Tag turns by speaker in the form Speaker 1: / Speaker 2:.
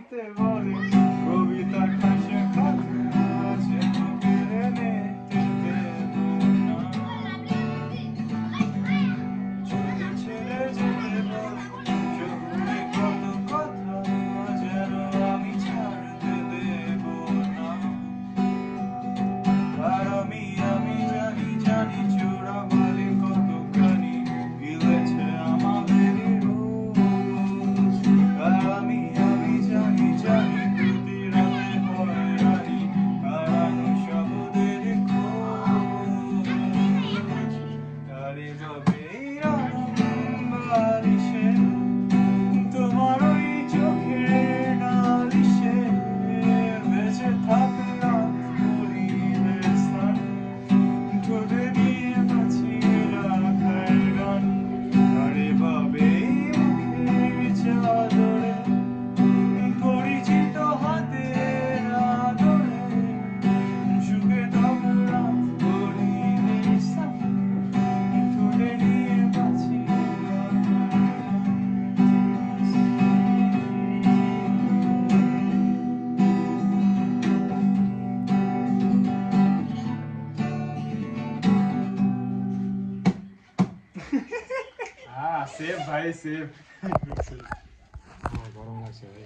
Speaker 1: বলতে বলে কবিতা খাসে কথা যেন কেড়ে নিতে দেব না। যদি ছেড়ে যেতে বলে শহুরে কত কথা যেন আমি ছাড়তে দেব না। আর আমি জানি চোরাবালি কতখানি গিলেছে আমাদের রোজ। আর আমি জানি প্রতি রাতে হয়রানি হারানো শব্দের খোঁজ। আরে বাবে বালিশে তোমার ওই চোখের নালিশে বেঁচে থাকলাম পরিবেশ স্থান ঠোঁটে নিয়ে বাঁচিয়ে রাখার গান। আরে বাবে মুখের চাদরে পরিচিত হাতের আদরে সুখে থাকলাম পরিবেশ স্থান ঠোঁটে নিয়ে বাঁচিয়ে সেভ ভাই সেভ। গরম লাগছে ভাই।